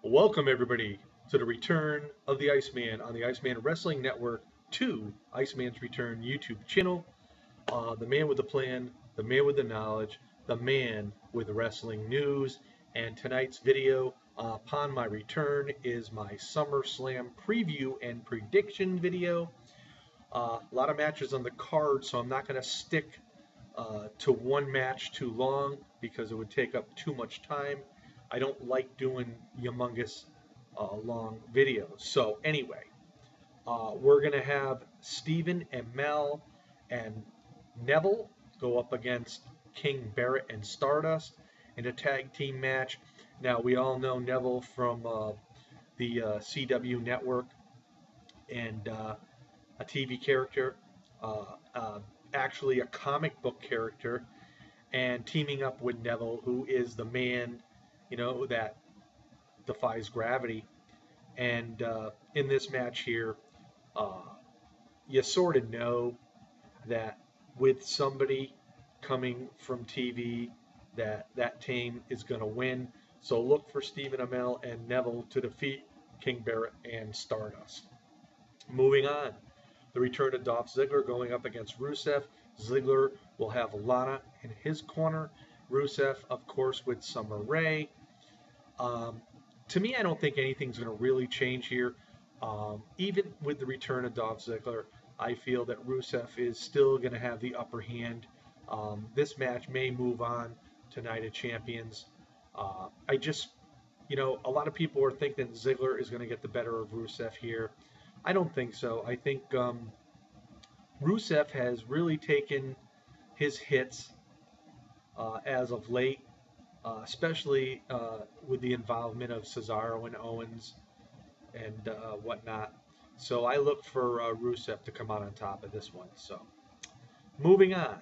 Welcome, everybody, to the return of the Iceman on the Iceman Wrestling Network to Iceman's Return YouTube channel. The man with the plan, the man with the knowledge, the man with the wrestling news. And tonight's video upon my return is my SummerSlam preview and prediction video. A lot of matches on the card, so I'm not going to stick to one match too long because it would take up too much time. I don't like doing humongous long videos. So anyway, we're going to have Steven and Mel and Neville go up against King Barrett and Stardust in a tag team match. Now, we all know Neville from the CW network and a TV character, uh, uh, actually a comic book character, and teaming up with Neville, who is the man, that defies gravity. And in this match here, uh, you sort of know that with somebody coming from TV, that team is going to win. So look for Stephen Amell and Neville to defeat King Barrett and Stardust. Moving on, the return of Dolph Ziggler going up against Rusev. Ziggler will have Lana in his corner. Rusev, of course, with Summer Rae. To me, I don't think anything's going to really change here. Even with the return of Dolph Ziggler, I feel that Rusev is still going to have the upper hand. This match may move on to Night of Champions. I just, a lot of people are thinking Ziggler is going to get the better of Rusev here. I don't think so. I think Rusev has really taken his hits as of late, especially with the involvement of Cesaro and Owens and whatnot. So I look for Rusev to come out on top of this one. So moving on,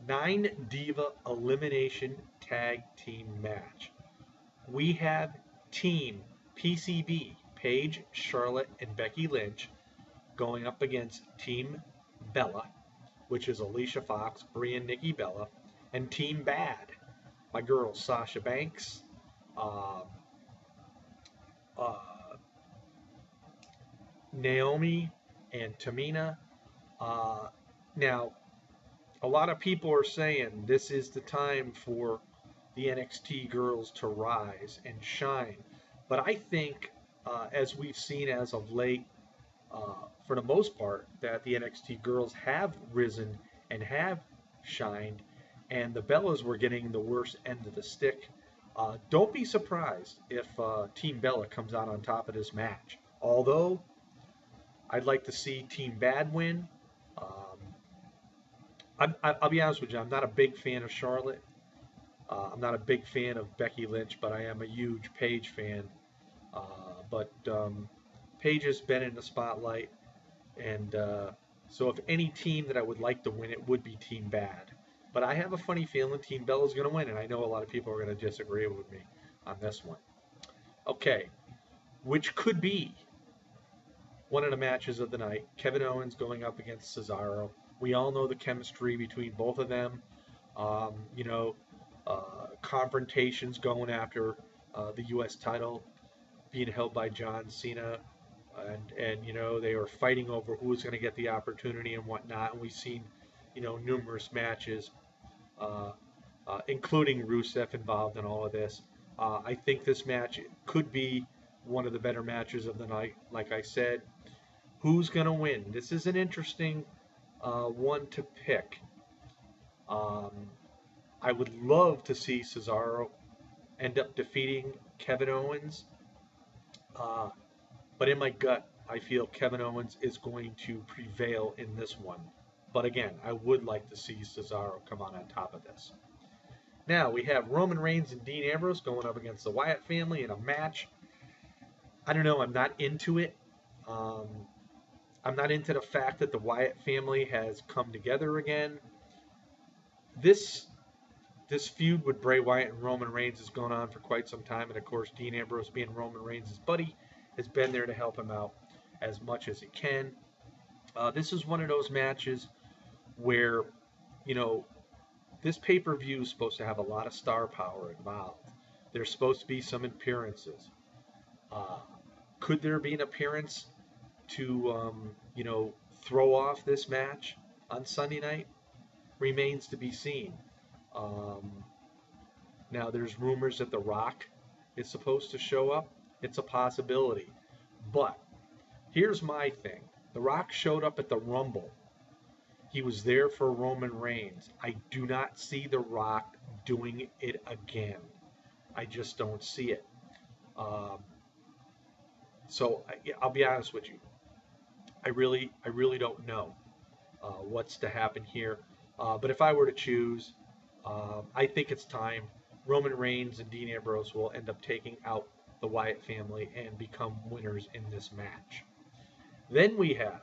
9 Diva Elimination Tag Team match. We have Team PCB, Paige, Charlotte, and Becky Lynch, going up against Team Bella, which is Alicia Fox, Brie, and Nikki Bella, and Team Bad, my girl Sasha Banks, uh, uh, Naomi, and Tamina. Now, a lot of people are saying this is the time for the NXT girls to rise and shine. But I think, as we've seen as of late, for the most part, that the NXT girls have risen and have shined, and the Bellas were getting the worst end of the stick. Don't be surprised if Team Bella comes out on top of this match. Although, I'd like to see Team Bad win. I'll be honest with you, I'm not a big fan of Charlotte. I'm not a big fan of Becky Lynch, but I am a huge Paige fan. But Paige has been in the spotlight, and so if any team that I would like to win, it would be Team Bad. But I have a funny feeling Team Bella's going to win, and I know a lot of people are going to disagree with me on this one. Okay, which could be one of the matches of the night. Kevin Owens going up against Cesaro. We all know the chemistry between both of them. Um, you know, confrontations going after the U.S. title being held by John Cena. And they were fighting over who was going to get the opportunity and whatnot. And we've seen, numerous matches, including Rusev involved in all of this. I think this match could be one of the better matches of the night. Like I said, who's going to win? This is an interesting one to pick. I would love to see Cesaro end up defeating Kevin Owens. But in my gut, I feel Kevin Owens is going to prevail in this one. But again, I would like to see Cesaro come on top of this. Now, we have Roman Reigns and Dean Ambrose going up against the Wyatt family in a match. I don't know, I'm not into it. I'm not into the fact that the Wyatt family has come together again. This feud with Bray Wyatt and Roman Reigns has gone on for quite some time. And of course, Dean Ambrose, being Roman Reigns' buddy, has been there to help him out as much as he can. This is one of those matches where, this pay-per-view is supposed to have a lot of star power involved. There's supposed to be some appearances. Uh, could there be an appearance to, throw off this match on Sunday night? Remains to be seen. Um, Now, there's rumors that The Rock is supposed to show up. It's a possibility. But here's my thing: The Rock showed up at the Rumble. He was there for Roman Reigns. I do not see The Rock doing it again. I just don't see it. Um, I'll be honest with you. I really don't know what's to happen here. But if I were to choose, I think it's time. Roman Reigns and Dean Ambrose will end up taking out the Wyatt family and become winners in this match. Then we have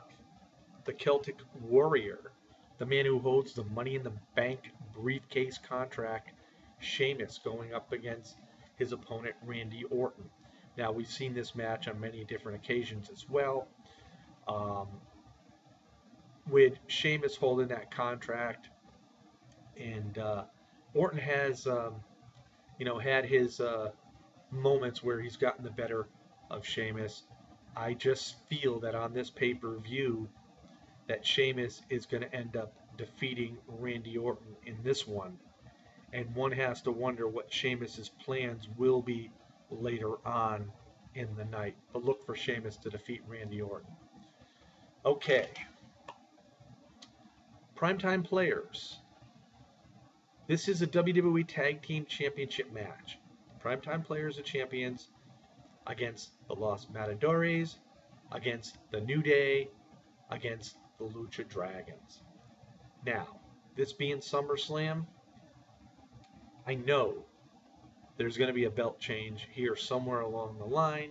the Celtic Warrior, the man who holds the Money in the Bank briefcase contract, Sheamus, going up against his opponent, Randy Orton. Now, we've seen this match on many different occasions as well. Um, with Sheamus holding that contract, and Orton has, had his moments where he's gotten the better of Sheamus. I just feel that on this pay-per-view, that Sheamus is going to end up defeating Randy Orton in this one, and one has to wonder what Sheamus's plans will be later on in the night. But look for Sheamus to defeat Randy Orton. Okay. Primetime players. This is a WWE Tag Team Championship match. Primetime players are champions against the Los Matadores, against the New Day, against the Lucha Dragons. Now, this being SummerSlam, I know there's going to be a belt change here somewhere along the line.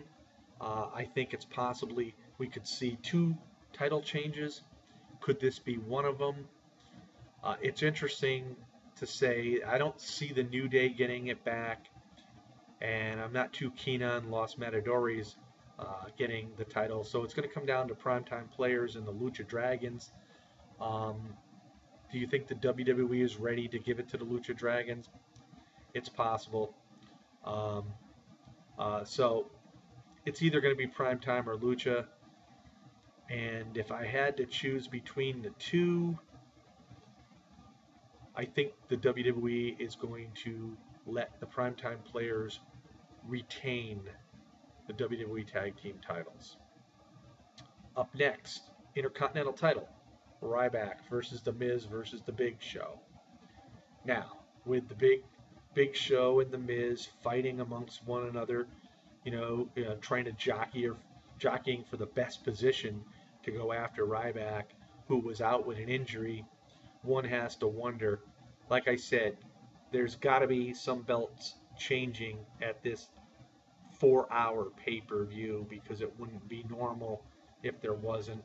I think it's possibly we could see 2 title changes. Could this be one of them? It's interesting to say I don't see the New Day getting it back, and I'm not too keen on Los Matadores getting the title. So it's going to come down to primetime players and the Lucha Dragons. Do you think the WWE is ready to give it to the Lucha Dragons? It's possible. So it's either going to be primetime or Lucha. And if I had to choose between the two, I think the WWE is going to let the primetime players retain the WWE Tag Team titles. Up next, Intercontinental title, Ryback versus The Miz versus The Big Show. Now, with the Big Show and The Miz fighting amongst one another, trying to jockeying for the best position to go after Ryback, who was out with an injury, one has to wonder, like I said, there's got to be some belts changing at this 4-hour pay-per-view because it wouldn't be normal if there wasn't.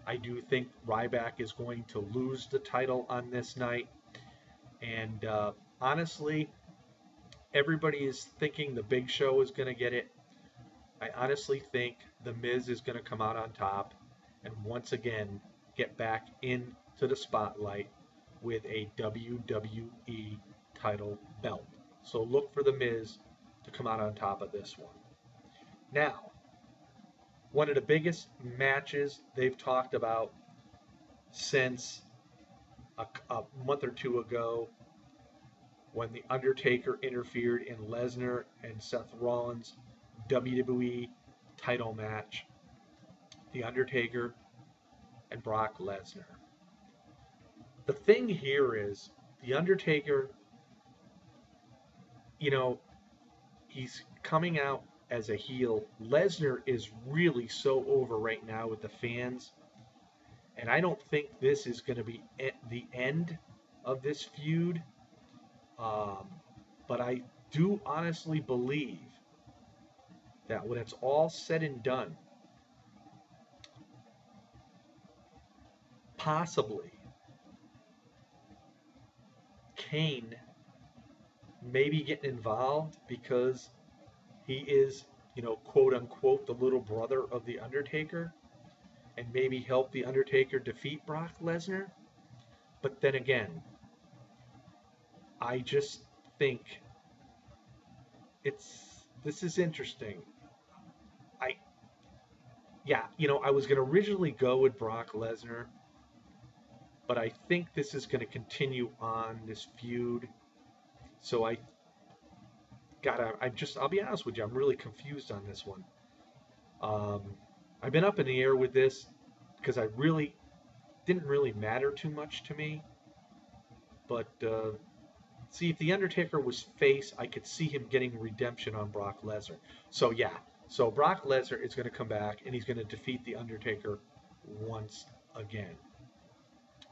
I do think Ryback is going to lose the title on this night. And honestly, everybody is thinking the Big Show is going to get it. I honestly think The Miz is going to come out on top and once again get back into the spotlight with a WWE title belt. So look for The Miz to come out on top of this one. Now, one of the biggest matches they've talked about since a month or two ago, when The Undertaker interfered in Lesnar and Seth Rollins' WWE title match, The Undertaker and Brock Lesnar. The thing here is, The Undertaker, he's coming out as a heel. Lesnar is really so over right now with the fans. And I don't think this is going to be the end of this feud. But I do honestly believe that when it's all said and done, possibly Kane may be getting involved because he is, quote unquote, the little brother of The Undertaker, and maybe help The Undertaker defeat Brock Lesnar. But then again, I just think this is interesting. I yeah, I was going to originally go with Brock Lesnar, but I think this is going to continue on this feud. So I'll be honest with you, I'm really confused on this one. Um, I've been up in the air with this because I really didn't really matter too much to me. But see, if the Undertaker was face, I could see him getting redemption on Brock Lesnar. So yeah, so Brock Lesnar is going to come back and he's going to defeat the Undertaker once again,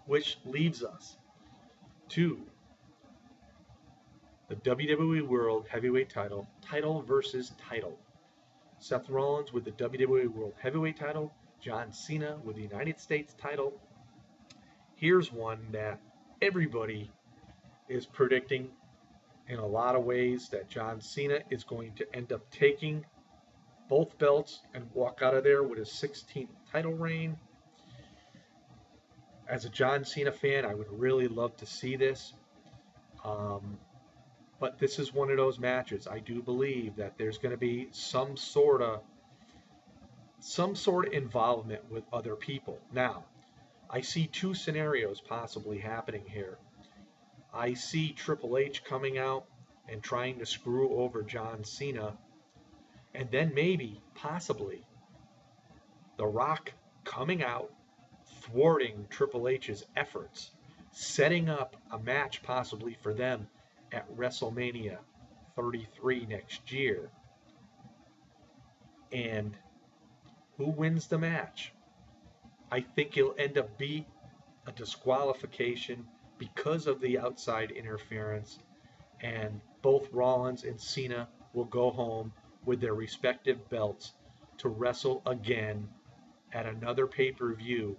which leaves us to the WWE World Heavyweight title versus title. Seth Rollins with the WWE World Heavyweight title, John Cena with the United States title. Here's one that everybody is predicting in a lot of ways that John Cena is going to end up taking both belts and walk out of there with his 16th title reign. As a John Cena fan, I would really love to see this. But this is one of those matches. I do believe that there's going to be some sort of involvement with other people. Now, I see two scenarios possibly happening here. I see Triple H coming out and trying to screw over John Cena, and then maybe, possibly, The Rock coming out, thwarting Triple H's efforts, setting up a match possibly for them at WrestleMania 33 next year. And who wins the match? I think it'll end up be a disqualification because of the outside interference, and both Rollins and Cena will go home with their respective belts to wrestle again at another pay-per-view,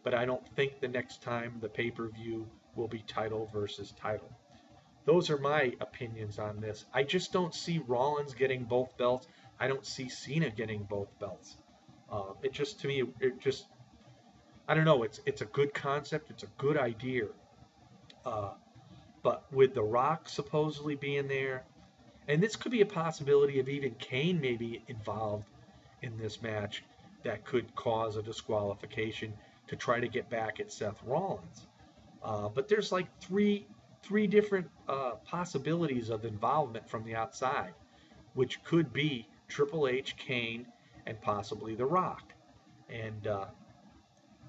but I don't think the next time the pay-per-view will be title versus title. Those are my opinions on this. I just don't see Rollins getting both belts. I don't see Cena getting both belts. To me, I don't know. It's a good concept. It's a good idea. But with The Rock supposedly being there, and this could be a possibility of even Kane maybe involved in this match, that could cause a disqualification to try to get back at Seth Rollins. But there's like three different possibilities of involvement from the outside, which could be Triple H, Kane, and possibly The Rock. And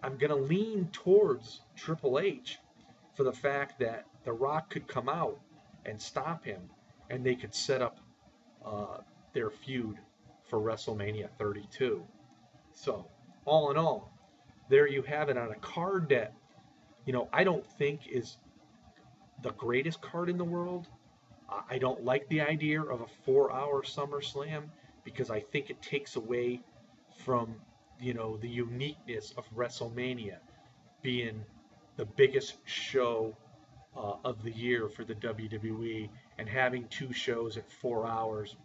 I'm going to lean towards Triple H for the fact that The Rock could come out and stop him, and they could set up their feud for WrestleMania 32. So, all in all, there you have it on a card that, I don't think is the greatest card in the world. I don't like the idea of a 4-hour SummerSlam because I think it takes away from, the uniqueness of WrestleMania being the biggest show of the year for the WWE, and having two shows at 4 hours.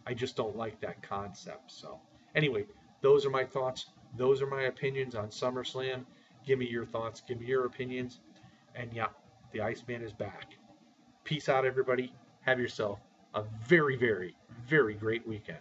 I just don't like that concept. So anyway, those are my thoughts. Those are my opinions on SummerSlam. Give me your thoughts. Give me your opinions. And yeah, the Iceman is back. Peace out, everybody. Have yourself a very, very, very great weekend.